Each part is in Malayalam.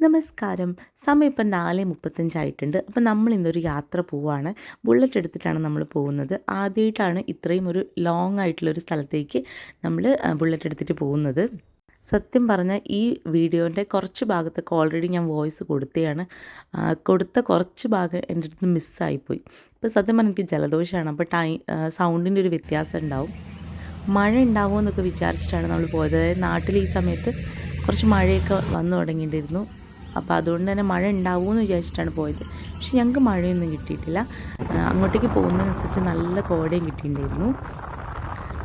നമസ്കാരം. സമയം ഇപ്പം 4:35 ആയിട്ടുണ്ട്. അപ്പം നമ്മൾ ഇന്നൊരു യാത്ര പോവാണ്. ബുള്ളറ്റ് എടുത്തിട്ടാണ് നമ്മൾ പോകുന്നത്. ആദ്യമായിട്ടാണ് ഇത്രയും ഒരു ലോങ് ആയിട്ടുള്ളൊരു സ്ഥലത്തേക്ക് നമ്മൾ ബുള്ളറ്റ് എടുത്തിട്ട് പോകുന്നത്. സത്യം പറഞ്ഞാൽ ഈ വീഡിയോൻ്റെ കുറച്ച് ഭാഗത്തൊക്കെ ഓൾറെഡി ഞാൻ വോയിസ് കൊടുത്തതാണ്. കൊടുത്ത കുറച്ച് ഭാഗം എൻ്റെ അടുത്ത് നിന്ന് മിസ്സായിപ്പോയി. ഇപ്പോൾ സത്യം പറഞ്ഞാൽ എനിക്ക് ജലദോഷമാണ്. അപ്പോൾ സൗണ്ടിൻ്റെ ഒരു വ്യത്യാസം ഉണ്ടാവും. മഴ ഉണ്ടാവുമോ എന്നൊക്കെ വിചാരിച്ചിട്ടാണ് നമ്മൾ പോയത്. അതായത് നാട്ടിൽ ഈ സമയത്ത് കുറച്ച് മഴയൊക്കെ വന്നു തുടങ്ങിയിട്ടുണ്ടായിരുന്നു. അപ്പോൾ അതുകൊണ്ട് തന്നെ മഴ ഉണ്ടാവുമെന്ന് വിചാരിച്ചിട്ടാണ് പോയത്. പക്ഷെ ഞങ്ങൾക്ക് മഴയൊന്നും കിട്ടിയിട്ടില്ല. അങ്ങോട്ടേക്ക് പോകുന്നതിനനുസരിച്ച് നല്ല കോടയും കിട്ടിയിട്ടുണ്ടായിരുന്നു.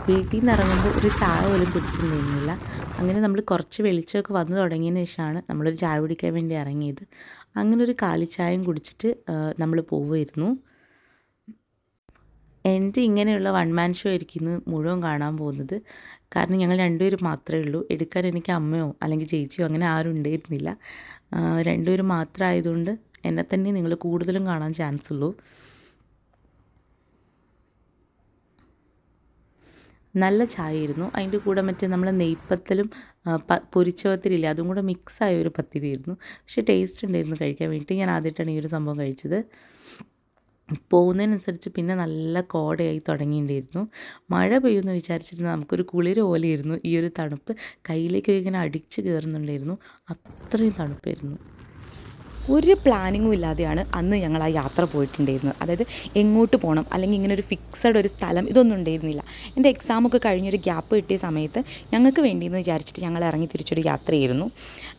വീട്ടിൽ നിന്ന് ഇറങ്ങുമ്പോൾ ഒരു ചായ പോലും കുടിച്ചിട്ടുണ്ടായിരുന്നില്ല. അങ്ങനെ നമ്മൾ കുറച്ച് വെളിച്ചമൊക്കെ വന്നു തുടങ്ങിയതിന് ശേഷമാണ് നമ്മളൊരു ചായ കുടിക്കാൻ വേണ്ടി ഇറങ്ങിയത്. അങ്ങനെ ഒരു കാലിച്ചായയും കുടിച്ചിട്ട് നമ്മൾ പോവുമായിരുന്നു. എൻ്റെ ഇങ്ങനെയുള്ള വൺ മാൻ ഷോ ആയിരിക്കും ഇന്ന് മുഴുവൻ കാണാൻ പോകുന്നത്. കാരണം ഞങ്ങൾ രണ്ടുപേരും മാത്രമേ ഉള്ളൂ. എടുക്കാൻ എനിക്ക് അമ്മയോ അല്ലെങ്കിൽ ചേച്ചിയോ അങ്ങനെ ആരും ഉണ്ടായിരുന്നില്ല. രണ്ടുപേരും മാത്രമായതുകൊണ്ട് എന്നെ തന്നെ നിങ്ങൾ കൂടുതലും കാണാൻ ചാൻസ് ഉള്ളൂ. നല്ല ചായയായിരുന്നു. അതിൻ്റെ കൂടെ മറ്റേ നമ്മൾ നെയ്പ്പത്തലും പൊരിച്ച പത്തിരിയില്ലേ, അതും കൂടെ മിക്സായ ഒരു പത്തിരിയായിരുന്നു. പക്ഷേ ടേസ്റ്റ് ഉണ്ടായിരുന്നു കഴിക്കാൻ വേണ്ടിയിട്ട്. ഞാൻ ആദ്യമായിട്ടാണ് ഈ ഒരു സംഭവം കഴിച്ചത്. പോകുന്നതിനനുസരിച്ച് പിന്നെ നല്ല കോടയായി തുടങ്ങിയിട്ടുണ്ടായിരുന്നു. മഴ പെയ്യുമെന്ന് വിചാരിച്ചിരുന്ന നമുക്കൊരു കുളിര് പോലെയായിരുന്നു ഈ ഒരു തണുപ്പ്. കയ്യിലേക്കൊക്കെ ഇങ്ങനെ അടിച്ച് കയറുന്നുണ്ടായിരുന്നു. അത്രയും തണുപ്പായിരുന്നു. ഒരു പ്ലാനിങ്ങും ഇല്ലാതെയാണ് അന്ന് ഞങ്ങൾ ആ യാത്ര പോയിട്ടുണ്ടായിരുന്നത്. അതായത് എങ്ങോട്ട് പോകണം അല്ലെങ്കിൽ ഇങ്ങനെ ഒരു ഫിക്സഡ് ഒരു സ്ഥലം ഇതൊന്നും ഉണ്ടായിരുന്നില്ല. എൻ്റെ എക്സാമൊക്കെ കഴിഞ്ഞൊരു ഗ്യാപ്പ് കിട്ടിയ സമയത്ത് ഞങ്ങൾക്ക് വേണ്ടിയെന്ന് വിചാരിച്ചിട്ട് ഞങ്ങൾ ഇറങ്ങി തിരിച്ചൊരു യാത്രയായിരുന്നു.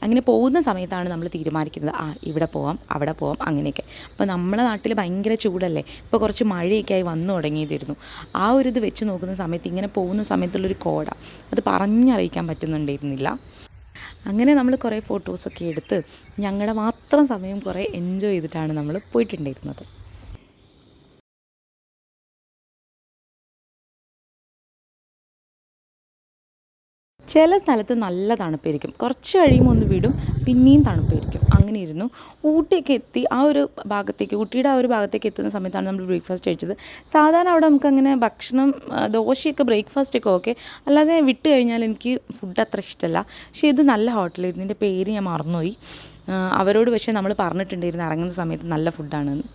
അങ്ങനെ പോകുന്ന സമയത്താണ് നമ്മൾ തീരുമാനിക്കുന്നത് ഇവിടെ പോവാം അവിടെ പോവാം അങ്ങനെയൊക്കെ. അപ്പോൾ നമ്മളെ നാട്ടിൽ ഭയങ്കര ചൂടല്ലേ, ഇപ്പോൾ കുറച്ച് മഴയൊക്കെ ആയി വന്നു തുടങ്ങിയതായിരുന്നു. ആ ഒരു ഇത് വെച്ച് നോക്കുന്ന സമയത്ത് ഇങ്ങനെ പോകുന്ന സമയത്തുള്ളൊരു കോട അത് പറഞ്ഞറിയിക്കാൻ പറ്റുന്നുണ്ടായിരുന്നില്ല. അങ്ങനെ നമ്മൾ കുറേ ഫോട്ടോസൊക്കെ എടുത്ത് ഞങ്ങളുടെ മാത്രം സമയം കുറേ എൻജോയ് ചെയ്തിട്ടാണ് നമ്മൾ പോയിട്ടുണ്ടായിരുന്നത്. ചില സ്ഥലത്ത് നല്ല തണുപ്പായിരിക്കും, കുറച്ച് കഴിയുമ്പോൾ ഒന്ന് വിടും, പിന്നെയും തണുപ്പായിരിക്കും. അങ്ങനെ ഇരുന്നു. ഊട്ടിയൊക്കെ എത്തി ആ ഒരു ഭാഗത്തേക്ക്, ഊട്ടിയുടെ ആ ഒരു ഭാഗത്തേക്ക് എത്തുന്ന സമയത്താണ് നമ്മൾ ബ്രേക്ക്ഫാസ്റ്റ് കഴിച്ചത്. സാധാരണ അവിടെ നമുക്കങ്ങനെ ഭക്ഷണം ദോശയൊക്കെ ബ്രേക്ക്ഫാസ്റ്റൊക്കെ ഓക്കെ, അല്ലാതെ വിട്ട് കഴിഞ്ഞാൽ എനിക്ക് ഫുഡ് അത്ര ഇഷ്ടമല്ല. പക്ഷേ ഇത് നല്ല ഹോട്ടലായിരുന്നു. ഇതിൻ്റെ പേര് ഞാൻ മറന്നുപോയി. അവരോട് പക്ഷേ നമ്മൾ പറഞ്ഞിട്ടുണ്ടായിരുന്നു ഇറങ്ങുന്ന സമയത്ത് നല്ല ഫുഡാണെന്ന്.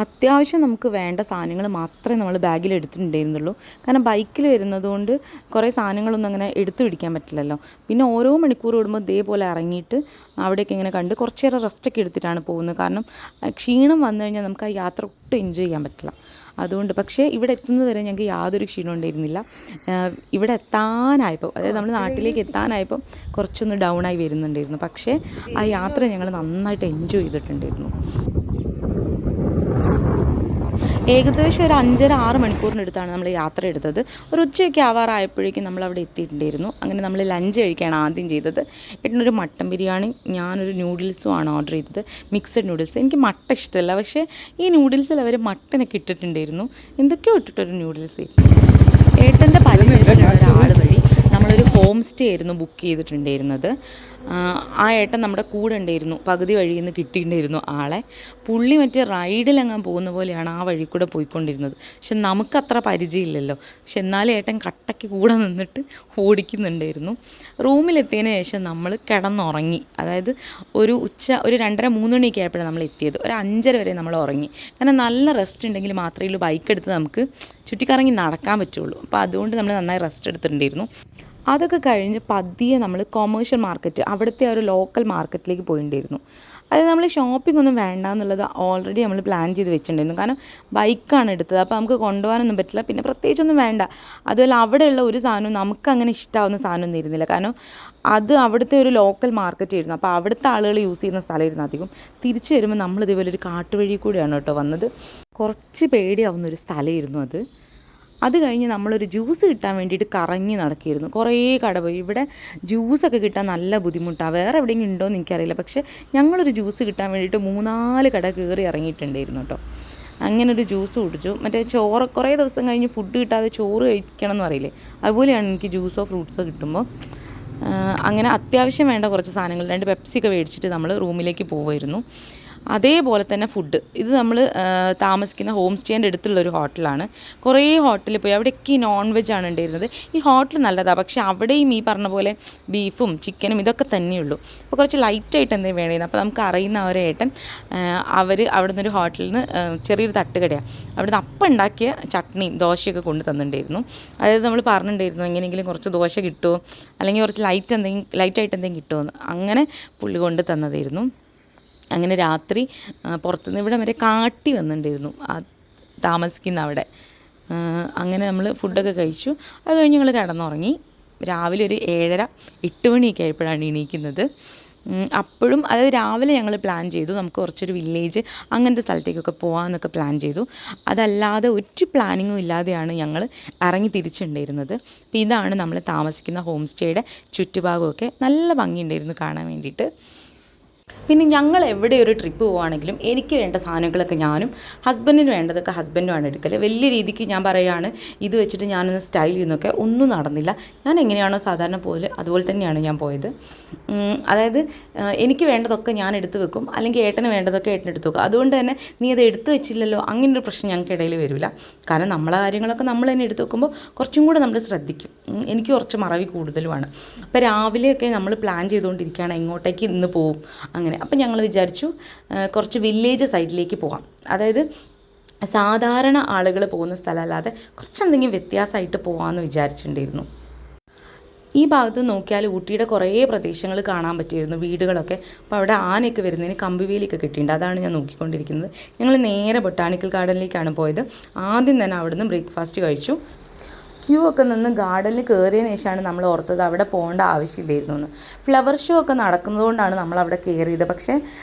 അത്യാവശ്യം നമുക്ക് വേണ്ട സാധനങ്ങൾ മാത്രമേ നമ്മൾ ബാഗിൽ എടുത്തിട്ടുണ്ടായിരുന്നുള്ളൂ. കാരണം ബൈക്കിൽ വരുന്നതുകൊണ്ട് കുറേ സാധനങ്ങളൊന്നും അങ്ങനെ എടുത്തു പിടിക്കാൻ പറ്റില്ലല്ലോ. പിന്നെ ഓരോ മണിക്കൂർ കൂടുമ്പോൾ ഇതേപോലെ ഇറങ്ങിയിട്ട് അവിടെയൊക്കെ ഇങ്ങനെ കണ്ട് കുറച്ച് നേരം റെസ്റ്റൊക്കെ എടുത്തിട്ടാണ് പോകുന്നത്. കാരണം ക്ഷീണം വന്നു കഴിഞ്ഞാൽ നമുക്ക് ആ യാത്ര ഒട്ടും എൻജോയ് ചെയ്യാൻ പറ്റില്ല. അതുകൊണ്ട് പക്ഷേ ഇവിടെ എത്തുന്നത് വരെ ഞങ്ങൾക്ക് യാതൊരു ക്ഷീണം ഉണ്ടായിരുന്നില്ല. ഇവിടെ എത്താനായപ്പോൾ, അതായത് നമ്മൾ നാട്ടിലേക്ക് എത്താനായപ്പോൾ കുറച്ചൊന്ന് ഡൗണായി വരുന്നുണ്ടായിരുന്നു. പക്ഷേ ആ യാത്ര ഞങ്ങൾ നന്നായിട്ട് എൻജോയ് ചെയ്തിട്ടുണ്ടായിരുന്നു. ഏകദേശം ഒരു 5.5-6 മണിക്കൂറിനടുത്താണ് നമ്മൾ യാത്ര എടുത്തത്. ഒരു ഉച്ചയൊക്കെ ആവാറായപ്പോഴേക്കും നമ്മളവിടെ എത്തിയിട്ടുണ്ടായിരുന്നു. അങ്ങനെ നമ്മൾ ലഞ്ച് കഴിക്കുകയാണ് ആദ്യം ചെയ്തത്. ഏട്ടനൊരു മട്ടൻ ബിരിയാണി, ഞാനൊരു നൂഡിൽസും ആണ് ഓർഡർ ചെയ്തത്, മിക്സഡ് നൂഡിൽസ്. എനിക്ക് മട്ടൻ ഇഷ്ടമല്ല, പക്ഷേ ഈ നൂഡിൽസിൽ അവർ മട്ടനൊക്കെ ഇട്ടിട്ടുണ്ടായിരുന്നു. എന്തൊക്കെയോ ഇട്ടിട്ടൊരു നൂഡിൽസ്. ഏട്ടൻ്റെ പരിചയത്തിലുള്ള ഒരാൾ വഴി നമ്മളൊരു ഹോം സ്റ്റേ ആയിരുന്നു ബുക്ക് ചെയ്തിട്ടുണ്ടായിരുന്നത്. ആ ഏട്ടൻ നമ്മുടെ കൂടെ ഉണ്ടായിരുന്നു. പകുതി വഴിയിൽ നിന്ന് കിട്ടിയിട്ടുണ്ടായിരുന്നു ആളെ. പുള്ളി മറ്റേ റൈഡിലെങ്ങാൻ പോകുന്ന പോലെയാണ് ആ വഴി കൂടെ പോയിക്കൊണ്ടിരുന്നത്. പക്ഷെ നമുക്കത്ര പരിചയമില്ലല്ലോ. പക്ഷെ എന്നാലും ഏട്ടൻ കട്ടയ്ക്ക് കൂടെ നിന്നിട്ട് ഓടിക്കുന്നുണ്ടായിരുന്നു. റൂമിലെത്തിയതിന് ശേഷം നമ്മൾ കിടന്നുറങ്ങി. അതായത് ഒരു 2:30-3 മണിയൊക്കെ ആയപ്പോഴാണ് നമ്മൾ എത്തിയത്. ഒരു 5:30 വരെ നമ്മൾ ഉറങ്ങി. കാരണം നല്ല റെസ്റ്റ് ഉണ്ടെങ്കിൽ മാത്രമേ ബൈക്ക് എടുത്ത് നമുക്ക് ചുറ്റിക്കറങ്ങി നടക്കാൻ പറ്റുള്ളൂ. അപ്പോൾ അതുകൊണ്ട് നമ്മൾ നന്നായി റെസ്റ്റ് എടുത്തിട്ടുണ്ടായിരുന്നു. അതൊക്കെ കഴിഞ്ഞ് പതിയെ നമ്മൾ കൊമേഴ്ഷ്യൽ മാർക്കറ്റ്, അവിടുത്തെ ഒരു ലോക്കൽ മാർക്കറ്റിലേക്ക് പോയിട്ടുണ്ടായിരുന്നു. അത് നമ്മൾ ഷോപ്പിംഗ് ഒന്നും വേണ്ട എന്നുള്ളത് ഓൾറെഡി നമ്മൾ പ്ലാൻ ചെയ്ത് വെച്ചിട്ടുണ്ടായിരുന്നു. കാരണം ബൈക്കാണ് എടുത്തത്, അപ്പോൾ നമുക്ക് കൊണ്ടുപോകാനൊന്നും പറ്റില്ല. പിന്നെ പ്രത്യേകിച്ചൊന്നും വേണ്ട. അതുപോലെ അവിടെയുള്ള ഒരു സാധനവും നമുക്കങ്ങനെ ഇഷ്ടമാവുന്ന സാധനമൊന്നും ഇരുന്നില്ല. കാരണം അത് അവിടുത്തെ ഒരു ലോക്കൽ മാർക്കറ്റ് ആയിരുന്നു. അപ്പോൾ അവിടുത്തെ ആളുകൾ യൂസ് ചെയ്യുന്ന സ്ഥലമായിരുന്നു അധികം. തിരിച്ച് വരുമ്പോൾ നമ്മൾ ഇതേപോലെ ഒരു കാട്ടുവഴി കൂടിയാണ് കേട്ടോ വന്നത്. കുറച്ച് പേടിയാവുന്നൊരു സ്ഥലമായിരുന്നു അത്. അത് കഴിഞ്ഞ് നമ്മളൊരു ജ്യൂസ് കിട്ടാൻ വേണ്ടിയിട്ട് കറങ്ങി നടക്കുകയായിരുന്നു. കുറേ കട പോയി. ഇവിടെ ജ്യൂസൊക്കെ കിട്ടാൻ നല്ല ബുദ്ധിമുട്ടാണ്. വേറെ എവിടെയെങ്കിലും ഉണ്ടോ എന്ന് എനിക്കറിയില്ല. പക്ഷേ ഞങ്ങളൊരു ജ്യൂസ് കിട്ടാൻ വേണ്ടിയിട്ട് 3-4 കട കയറി ഇറങ്ങിയിട്ടുണ്ടായിരുന്നു കേട്ടോ. അങ്ങനെ ഒരു ജ്യൂസ് കുടിച്ചു. മറ്റേ ചോറ് കുറേ ദിവസം കഴിഞ്ഞ് ഫുഡ് കിട്ടാതെ ചോറ് കഴിക്കണം എന്ന് പറയില്ലേ, അതുപോലെയാണ് എനിക്ക് ജ്യൂസോ ഫ്രൂട്ട്സോ കിട്ടുമ്പോൾ. അങ്ങനെ അത്യാവശ്യം വേണ്ട കുറച്ച് സാധനങ്ങൾ 2 പെപ്സിയൊക്കെ മേടിച്ചിട്ട് നമ്മൾ റൂമിലേക്ക് പോകുമായിരുന്നു. അതേപോലെ തന്നെ ഫുഡ്. ഇത് നമ്മൾ താമസിക്കുന്ന ഹോം സ്റ്റേൻ്റെ അടുത്തുള്ളൊരു ഹോട്ടലാണ്. കുറേ ഹോട്ടലിൽ പോയി അവിടെയൊക്കെ നോൺ വെജ് ആണ് ഉണ്ടായിരുന്നത്. ഈ ഹോട്ടൽ നല്ലതാണ്, പക്ഷേ അവിടെയും ഈ പറഞ്ഞ പോലെ ബീഫും ചിക്കനും ഇതൊക്കെ തന്നെയുള്ളൂ. അപ്പോൾ കുറച്ച് ലൈറ്റായിട്ട് എന്തെങ്കിലും വേണമായിരുന്നു. അപ്പോൾ നമുക്ക് അറിയുന്ന ഒരു ഏട്ടൻ അവിടെ നിന്നൊരു ഹോട്ടലിൽ നിന്ന് ചെറിയൊരു തട്ടുകടയാണ്, അവിടെ നിന്ന് അപ്പം ഉണ്ടാക്കിയ ചട്നിയും ദോശയൊക്കെ കൊണ്ട് തന്നിട്ടുണ്ടായിരുന്നു. അതായത് നമ്മൾ പറഞ്ഞിട്ടുണ്ടായിരുന്നു എങ്ങനെയെങ്കിലും കുറച്ച് ദോശ കിട്ടുമോ അല്ലെങ്കിൽ കുറച്ച് ലൈറ്റായിട്ട് എന്തെങ്കിലും കിട്ടുമോ എന്ന്. അങ്ങനെ പുള്ളി കൊണ്ട് തന്നതായിരുന്നു. അങ്ങനെ രാത്രി പുറത്തുനിന്ന് ഇവിടെ വരെ കാട്ടി വന്നിട്ടുണ്ടായിരുന്നു താമസിക്കുന്ന അവിടെ. അങ്ങനെ നമ്മൾ ഫുഡൊക്കെ കഴിച്ചു. അത് കഴിഞ്ഞ് ഞങ്ങൾ കിടന്നുറങ്ങി. രാവിലെ ഒരു 7:30-8 മണിയൊക്കെ ആയപ്പോഴാണ് എണീക്കുന്നത്. അപ്പോഴും അതായത് രാവിലെ ഞങ്ങൾ പ്ലാൻ ചെയ്തു നമുക്ക് കുറച്ചൊരു വില്ലേജ് അങ്ങനത്തെ സ്ഥലത്തേക്കൊക്കെ പോകാമെന്നൊക്കെ പ്ലാൻ ചെയ്തു. അതല്ലാതെ ഒരു പ്ലാനിങ്ങും ഇല്ലാതെയാണ് ഞങ്ങൾ ഇറങ്ങി തിരിച്ചിട്ടുണ്ടായിരുന്നത്. അപ്പോൾ ഇതാണ് നമ്മൾ താമസിക്കുന്ന ഹോം സ്റ്റേയുടെ ചുറ്റുഭാഗമൊക്കെ. നല്ല ഭംഗിയുണ്ടായിരുന്നു കാണാൻ വേണ്ടിയിട്ട്. പിന്നെ ഞങ്ങൾ എവിടെ ഒരു ട്രിപ്പ് പോവുകയാണെങ്കിലും എനിക്ക് വേണ്ട സാധനങ്ങളൊക്കെ ഞാനും ഹസ്ബൻഡിന് വേണ്ടതൊക്കെ ഹസ്ബൻഡുമാണ് എടുക്കൽ. വലിയ രീതിക്ക് ഞാൻ പറയുകയാണ് ഇത് വെച്ചിട്ട് ഞാനൊന്ന് സ്റ്റൈൽ ചെയ്യുന്നൊക്കെ ഒന്നും നടന്നില്ല. ഞാൻ എങ്ങനെയാണോ സാധാരണ പോലെ അതുപോലെ തന്നെയാണ് ഞാൻ പോയത്. അതായത് എനിക്ക് വേണ്ടതൊക്കെ ഞാൻ എടുത്ത് വെക്കും, അല്ലെങ്കിൽ ഏട്ടന് വേണ്ടതൊക്കെ ഏട്ടൻ എടുത്ത് വെക്കും. അതുകൊണ്ട് തന്നെ നീ അത് എടുത്ത് വെച്ചില്ലല്ലോ അങ്ങനൊരു പ്രശ്നം ഞങ്ങൾക്ക് ഇടയിൽ വരില്ല. കാരണം നമ്മളെ കാര്യങ്ങളൊക്കെ നമ്മൾ തന്നെ എടുത്ത് വെക്കുമ്പോൾ കുറച്ചും കൂടെ നമ്മൾ ശ്രദ്ധിക്കും. എനിക്ക് കുറച്ച് മറവി കൂടുതലുമാണ്. അപ്പോൾ രാവിലെയൊക്കെ നമ്മൾ പ്ലാൻ ചെയ്തുകൊണ്ടിരിക്കുകയാണ് എങ്ങോട്ടേക്ക് ഇന്ന് പോവും അങ്ങനെ. അപ്പം ഞങ്ങൾ വിചാരിച്ചു കുറച്ച് വില്ലേജ് സൈഡിലേക്ക് പോകാം. അതായത് സാധാരണ ആളുകൾ പോകുന്ന സ്ഥലമല്ലാതെ കുറച്ചെന്തെങ്കിലും വ്യത്യാസമായിട്ട് പോകാമെന്ന് വിചാരിച്ചിട്ടുണ്ടായിരുന്നു. ഈ ഭാഗത്ത് നോക്കിയാൽ ഊട്ടിയുടെ കുറേ പ്രദേശങ്ങൾ കാണാൻ പറ്റിയിരുന്നു, വീടുകളൊക്കെ. അപ്പോൾ അവിടെ ആനയൊക്കെ വരുന്നതിന് കമ്പിവേലിയൊക്കെ കിട്ടിയിട്ടുണ്ട്. അതാണ് ഞാൻ നോക്കിക്കൊണ്ടിരിക്കുന്നത്. ഞങ്ങൾ നേരെ ബൊട്ടാണിക്കൽ ഗാർഡനിലേക്കാണ് പോയത്. ആദ്യം തന്നെ അവിടെ നിന്ന് ബ്രേക്ക്ഫാസ്റ്റ് കഴിച്ചു. ക്യൂ ഒക്കെ നിന്ന് ഗാർഡനിൽ കയറിയതിന് ശേഷമാണ് നമ്മൾ ഓർത്തത് അവിടെ പോകേണ്ട ആവശ്യമില്ലായിരുന്നു എന്ന്. ഫ്ലവർ ഷോ ഒക്കെ നടക്കുന്നതുകൊണ്ടാണ് നമ്മളവിടെ കയറിയത്. പക്ഷേ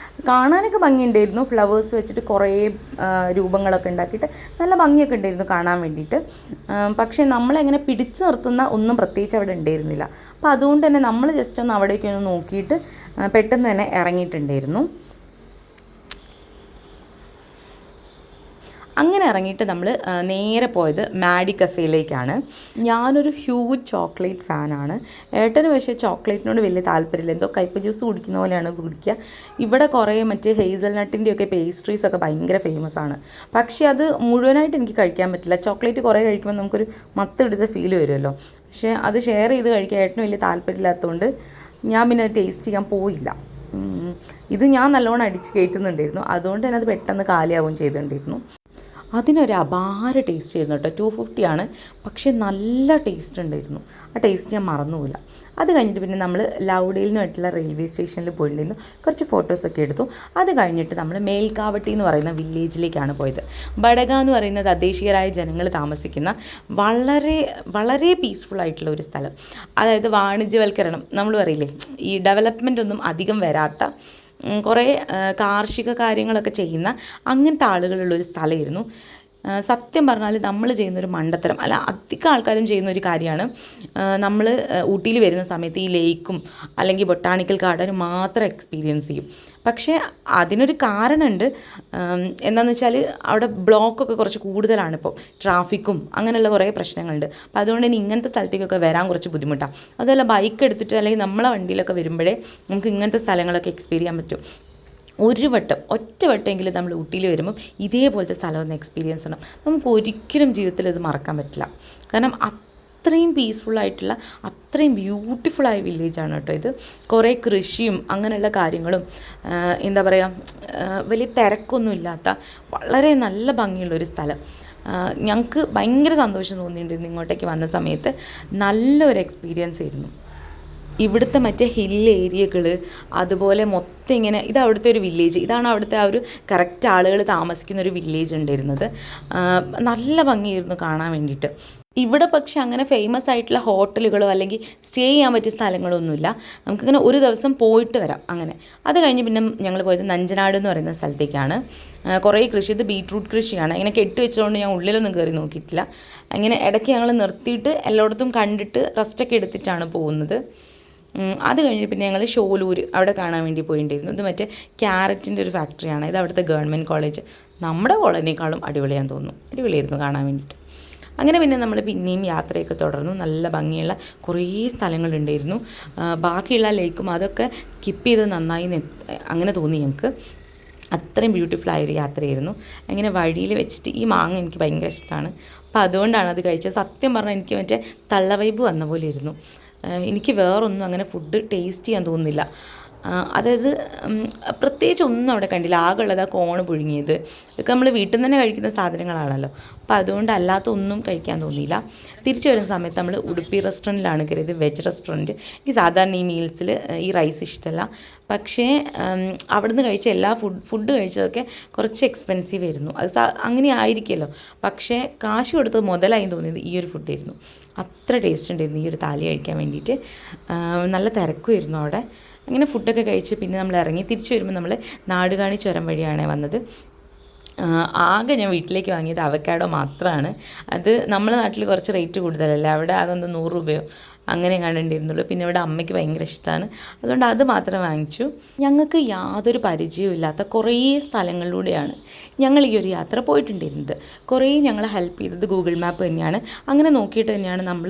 കാണാനൊക്കെ ഭംഗിയുണ്ടായിരുന്നു. ഫ്ലവേഴ്സ് വെച്ചിട്ട് കുറേ രൂപങ്ങളൊക്കെ ഉണ്ടാക്കിയിട്ട് നല്ല ഭംഗിയൊക്കെ ഉണ്ടായിരുന്നു കാണാൻ വേണ്ടിയിട്ട്. പക്ഷേ നമ്മളെങ്ങനെ പിടിച്ചു നിർത്തുന്ന ഒന്നും പ്രത്യേകിച്ച് അവിടെ ഉണ്ടായിരുന്നില്ല. അപ്പോൾ അതുകൊണ്ട് തന്നെ നമ്മൾ ജസ്റ്റ് ഒന്ന് അവിടേക്ക് ഒന്ന് നോക്കിയിട്ട് പെട്ടെന്ന് തന്നെ ഇറങ്ങിയിട്ടുണ്ടായിരുന്നു. അങ്ങനെ ഇറങ്ങിയിട്ട് നമ്മൾ നേരെ പോയത് മാഡി കഫേയിലേക്കാണ്. ഞാനൊരു ഹ്യൂജ് ചോക്ലേറ്റ് ഫാനാണ്. ഏട്ടന് പക്ഷേ ചോക്ലേറ്റിനോട് വലിയ താല്പര്യമില്ല, എന്തോ കയ്പ് ജ്യൂസ് കുടിക്കുന്ന പോലെയാണ് കുടിക്കുക. ഇവിടെ കുറേ മറ്റ് ഹേസൽനട്ടിൻ്റെയൊക്കെ പേസ്ട്രീസൊക്കെ ഭയങ്കര ഫേമസ് ആണ്. പക്ഷേ അത് മുഴുവനായിട്ട് എനിക്ക് കഴിക്കാൻ പറ്റില്ല. ചോക്ലേറ്റ് കുറേ കഴിക്കുമ്പോൾ നമുക്കൊരു മത്ത് പിടിച്ച ഫീൽ വരുമല്ലോ. പക്ഷേ അത് ഷെയർ ചെയ്ത് കഴിക്കാൻ ഏട്ടന് വലിയ താല്പര്യമില്ലാത്തതുകൊണ്ട് ഞാൻ പിന്നെ ടേസ്റ്റ് ചെയ്യാൻ പോയില്ല. ഇത് ഞാൻ നല്ലോണം അടിച്ച് കയറ്റുന്നുണ്ടായിരുന്നു, അതുകൊണ്ട് തന്നെ അത് പെട്ടെന്ന് കാലിയാവുകയും ചെയ്തിട്ടുണ്ടായിരുന്നു. അതിനൊരു അപാര ടേസ്റ്റ് ആയിരുന്നു കേട്ടോ. 250 ആണ്, പക്ഷേ നല്ല ടേസ്റ്റ് ഉണ്ടായിരുന്നു. ആ ടേസ്റ്റ് ഞാൻ മറന്നുപോയില്ല. അത് കഴിഞ്ഞിട്ട് പിന്നെ നമ്മൾ ലൗഡേലിനുമായിട്ടുള്ള റെയിൽവേ സ്റ്റേഷനിൽ പോയിട്ടുണ്ടായിരുന്നു. കുറച്ച് ഫോട്ടോസൊക്കെ എടുത്തു. അത് കഴിഞ്ഞിട്ട് നമ്മൾ മേൽക്കാവട്ടി എന്ന് പറയുന്ന വില്ലേജിലേക്കാണ് പോയത്. ബഡഗ എന്ന് പറയുന്ന തദ്ദേശീയരായ ജനങ്ങൾ താമസിക്കുന്ന വളരെ വളരെ പീസ്ഫുൾ ആയിട്ടുള്ള ഒരു സ്ഥലം. അതായത് വാണിജ്യവൽക്കരണം നമ്മൾ പറയില്ലേ, ഈ ഡെവലപ്മെൻ്റ് ഒന്നും അധികം വരാത്ത കുറേ കാർഷിക കാര്യങ്ങളൊക്കെ ചെയ്യുന്ന അങ്ങനത്തെ ആളുകളുള്ളൊരു സ്ഥലമായിരുന്നു. സത്യം പറഞ്ഞാൽ നമ്മൾ ചെയ്യുന്നൊരു മണ്ടത്തരം അല്ല, അധികം ആൾക്കാരും ചെയ്യുന്നൊരു കാര്യമാണ്. നമ്മൾ ഊട്ടിയിൽ വരുന്ന സമയത്ത് ഈ ലേക്കും അല്ലെങ്കിൽ ബൊട്ടാണിക്കൽ ഗാർഡനും മാത്രം എക്സ്പീരിയൻസ് ചെയ്യും. പക്ഷേ അതിനൊരു കാരണമുണ്ട്. എന്താണെന്ന് വെച്ചാൽ അവിടെ ബ്ലോക്കൊക്കെ കുറച്ച് കൂടുതലാണ്. ഇപ്പോൾ ട്രാഫിക്കും അങ്ങനെയുള്ള കുറേ പ്രശ്നങ്ങളുണ്ട്. അപ്പോൾ അതുകൊണ്ട് തന്നെ ഇങ്ങനത്തെ സ്ഥലത്തേക്കൊക്കെ വരാൻ കുറച്ച് ബുദ്ധിമുട്ടാണ്. അതുപോലെ ബൈക്ക് എടുത്തിട്ട് അല്ലെങ്കിൽ നമ്മളെ വണ്ടിയിലൊക്കെ വരുമ്പോഴേ നമുക്ക് ഇങ്ങനത്തെ സ്ഥലങ്ങളൊക്കെ എക്സ്പീരിയൻസ് ചെയ്യാൻ പറ്റും. ഒറ്റ വട്ടമെങ്കിലും നമ്മൾ ഊട്ടിയിൽ വരുമ്പം ഇതേപോലത്തെ സ്ഥലം ഒന്ന് എക്സ്പീരിയൻസ് ചെയ്യണം. നമുക്ക് ഒരിക്കലും ജീവിതത്തിൽ ഇത് മറക്കാൻ പറ്റില്ല. കാരണം അത്രയും പീസ്ഫുള്ളായിട്ടുള്ള അത്രയും ബ്യൂട്ടിഫുള്ളായ വില്ലേജാണ് കേട്ടോ ഇത്. കുറേ കൃഷിയും അങ്ങനെയുള്ള കാര്യങ്ങളും എന്താ പറയുക, വലിയ തിരക്കൊന്നും ഇല്ലാത്ത വളരെ നല്ല ഭംഗിയുള്ളൊരു സ്ഥലം. ഞങ്ങൾക്ക് ഭയങ്കര സന്തോഷം തോന്നിയിട്ടുണ്ടായിരുന്നു ഇങ്ങോട്ടേക്ക് വന്ന സമയത്ത്. നല്ലൊരു എക്സ്പീരിയൻസ് ആയിരുന്നു. ഇവിടുത്തെ മറ്റേ ഹിൽ ഏരിയകൾ അതുപോലെ മൊത്തം ഇങ്ങനെ, ഇത് അവിടുത്തെ ഒരു വില്ലേജ്, ഇതാണ് അവിടുത്തെ ആ ഒരു കറക്റ്റ് ആളുകൾ താമസിക്കുന്ന ഒരു വില്ലേജ് ഉണ്ടായിരുന്നത്. നല്ല ഭംഗിയായിരുന്നു കാണാൻ വേണ്ടിയിട്ട്. ഇവിടെ പക്ഷെ അങ്ങനെ ഫേമസ് ആയിട്ടുള്ള ഹോട്ടലുകളോ അല്ലെങ്കിൽ സ്റ്റേ ചെയ്യാൻ പറ്റിയ സ്ഥലങ്ങളൊന്നുമില്ല. നമുക്കിങ്ങനെ ഒരു ദിവസം പോയിട്ട് വരാം അങ്ങനെ. അത് കഴിഞ്ഞ് പിന്നെ ഞങ്ങൾ പോയത് നഞ്ചനാട് എന്ന് പറയുന്ന സ്ഥലത്തേക്കാണ്. കുറേ കൃഷി, ഇത് ബീട്രൂട്ട് കൃഷിയാണ്. ഇങ്ങനെ കെട്ടി വെച്ചുകൊണ്ട് ഞാൻ ഉള്ളിലൊന്നും കയറി നോക്കിയിട്ടില്ല. അങ്ങനെ ഇടയ്ക്ക് ഞങ്ങൾ നിർത്തിയിട്ട് എല്ലായിടത്തും കണ്ടിട്ട് റെസ്റ്റൊക്കെ എടുത്തിട്ടാണ് പോകുന്നത്. അത് കഴിഞ്ഞ് പിന്നെ ഞങ്ങൾ ഷോലൂർ അവിടെ കാണാൻ വേണ്ടി പോയിട്ടുണ്ടായിരുന്നു. ഇത് മറ്റേ ക്യാരറ്റിൻ്റെ ഒരു ഫാക്ടറിയാണ്. ഇത് അവിടുത്തെ ഗവൺമെൻറ് കോളേജ്. നമ്മുടെ കോളേജിനേക്കാളും അടിപൊളിയാന്ന് തോന്നുന്നു. അടിപൊളിയായിരുന്നു കാണാൻ വേണ്ടിയിട്ട്. അങ്ങനെ പിന്നെ നമ്മൾ പിന്നെയും യാത്രയൊക്കെ തുടർന്നു. നല്ല ഭംഗിയുള്ള കുറേ സ്ഥലങ്ങളുണ്ടായിരുന്നു. ബാക്കിയുള്ള ലേക്കും അതൊക്കെ സ്കിപ്പ് ചെയ്ത് നന്നായി അങ്ങനെ തോന്നി ഞങ്ങൾക്ക്. അത്രയും ബ്യൂട്ടിഫുൾ ആയൊരു യാത്രയായിരുന്നു. അങ്ങനെ വഴിയിൽ വെച്ചിട്ട് ഈ മാങ്ങ എനിക്ക് ഭയങ്കര ഇഷ്ടമാണ്. അപ്പോൾ അതുകൊണ്ടാണ് അത് കഴിച്ചത്. സത്യം പറഞ്ഞാൽ എനിക്ക് മറ്റേ തള്ള വൈബ് വന്ന പോലെ ഇരുന്നു. എനിക്ക് വേറൊന്നും അങ്ങനെ ഫുഡ് ടേസ്റ്റ് ചെയ്യാൻ തോന്നുന്നില്ല. അതായത് പ്രത്യേകിച്ച് ഒന്നും അവിടെ കണ്ടില്ല. ആകെ ഉള്ളത് ആ കോണ് പുഴുങ്ങിയത് ഇതൊക്കെ നമ്മൾ വീട്ടിൽ നിന്ന് തന്നെ കഴിക്കുന്ന സാധനങ്ങളാണല്ലോ. അപ്പോൾ അതുകൊണ്ട് അല്ലാത്ത ഒന്നും കഴിക്കാൻ തോന്നിയില്ല. തിരിച്ചു വരുന്ന സമയത്ത് നമ്മൾ ഉടുപ്പി റെസ്റ്റോറൻറ്റിലാണ് കയറിയത്, വെജ് റെസ്റ്റോറൻറ്റ്. എനിക്ക് സാധാരണ ഈ മീൽസിൽ ഈ റൈസ് ഇഷ്ടമല്ല. പക്ഷേ അവിടുന്ന് കഴിച്ച എല്ലാ ഫുഡ് കഴിച്ചതൊക്കെ കുറച്ച് എക്സ്പെൻസീവ് ആയിരുന്നു. അത് അങ്ങനെ ആയിരിക്കുമല്ലോ. പക്ഷേ കാശ് കൊടുത്തത് മുതലായി തോന്നിയത് ഈ ഒരു ഫുഡായിരുന്നു. അത്ര ടേസ്റ്റ് ഉണ്ടായിരുന്നു ഈ ഒരു താലി കഴിക്കാൻ വേണ്ടിയിട്ട്. നല്ല തിരക്കുമായിരുന്നു അവിടെ. അങ്ങനെ ഫുഡൊക്കെ കഴിച്ച് പിന്നെ നമ്മൾ ഇറങ്ങി. തിരിച്ചു വരുമ്പോൾ നമ്മൾ നാടുകാണി ചുരം വഴിയാണ് വന്നത്. ആകെ ഞാൻ വീട്ടിലേക്ക് വാങ്ങിയത് അവക്കാഡോ മാത്രമാണ്. അത് നമ്മുടെ നാട്ടിൽ കുറച്ച് റേറ്റ് കൂടുതലല്ലേ, അവിടെ ആകെ 100 രൂപയോ അങ്ങനെ കണ്ടിരുന്നുള്ളൂ. പിന്നെ ഇവിടെ അമ്മയ്ക്ക് ഭയങ്കര ഇഷ്ടമാണ്, അതുകൊണ്ട് അത് മാത്രം വാങ്ങിച്ചു. ഞങ്ങൾക്ക് യാതൊരു പരിചയവും ഇല്ലാത്ത കുറേ സ്ഥലങ്ങളിലൂടെയാണ് ഞങ്ങൾ ഈ ഒരു യാത്ര പോയിട്ടുണ്ടായിരുന്നത്. കുറേ ഞങ്ങളെ ഹെൽപ്പ് ചെയ്തത് ഗൂഗിൾ മാപ്പ് തന്നെയാണ്. അങ്ങനെ നോക്കിയിട്ട് തന്നെയാണ് നമ്മൾ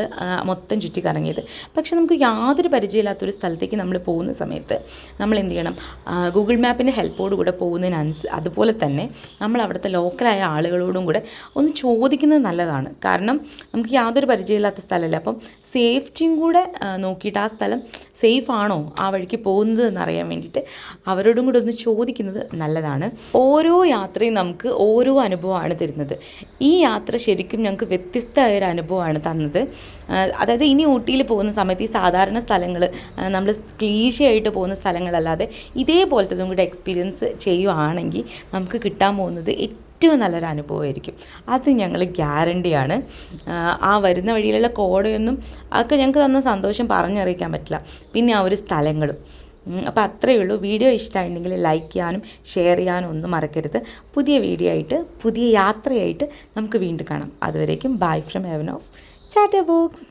മൊത്തം ചുറ്റി കറങ്ങിയത്. പക്ഷെ നമുക്ക് യാതൊരു പരിചയമില്ലാത്തൊരു സ്ഥലത്തേക്ക് നമ്മൾ പോകുന്ന സമയത്ത് നമ്മൾ എന്ത് ചെയ്യണം, ഗൂഗിൾ മാപ്പിൻ്റെ ഹെൽപ്പോടുകൂടെ അതുപോലെ തന്നെ നമ്മൾ അവിടുത്തെ ലോക്കലായ ആളുകളോടും കൂടെ ഒന്ന് ചോദിക്കുന്നത് നല്ലതാണ്. കാരണം നമുക്ക് യാതൊരു പരിചയമില്ലാത്ത സ്ഥലമല്ല. അപ്പം സേഫ്റ്റിയും കൂടെ നോക്കിയിട്ട് ആ സ്ഥലം സേഫ് ആണോ ആ വഴിക്ക് പോകുന്നത് എന്നറിയാൻ വേണ്ടിയിട്ട് അവരോടും കൂടെ ഒന്ന് ചോദിക്കുന്നത് നല്ലതാണ്. ഓരോ യാത്രയും നമുക്ക് ഓരോ അനുഭവമാണ് തരുന്നത്. ഈ യാത്ര ശരിക്കും ഞങ്ങൾക്ക് വ്യത്യസ്തമായൊരു അനുഭവമാണ് തന്നത്. അതായത് ഇനി ഊട്ടിയിൽ പോകുന്ന സമയത്ത് ഈ സാധാരണ സ്ഥലങ്ങൾ നമ്മൾ ക്ലീശയായിട്ട് പോകുന്ന സ്ഥലങ്ങളല്ലാതെ ഇതേപോലത്തതും കൂടെ എക്സ്പീരിയൻസ് ചെയ്യുകയാണെങ്കിൽ നമുക്ക് കിട്ടാൻ പോകുന്നത് ഏറ്റവും നല്ലൊരു അനുഭവമായിരിക്കും. അത് ഞങ്ങൾ ഗ്യാരണ്ടിയാണ്. ആ വരുന്ന വഴിയിലുള്ള കോടയൊന്നും അതൊക്കെ ഞങ്ങൾക്ക് തന്ന സന്തോഷം പറഞ്ഞറിയിക്കാൻ പറ്റില്ല. പിന്നെ ആ ഒരു സ്ഥലങ്ങളും. അപ്പോൾ അത്രയേ ഉള്ളൂ. വീഡിയോ ഇഷ്ടമായിട്ടുണ്ടെങ്കിൽ ലൈക്ക് ചെയ്യാനും ഷെയർ ചെയ്യാനും ഒന്നും മറക്കരുത്. പുതിയ വീഡിയോ ആയിട്ട് പുതിയ യാത്രയായിട്ട് നമുക്ക് വീണ്ടും കാണാം. അതുവരേക്കും bye from heaven of chatter box.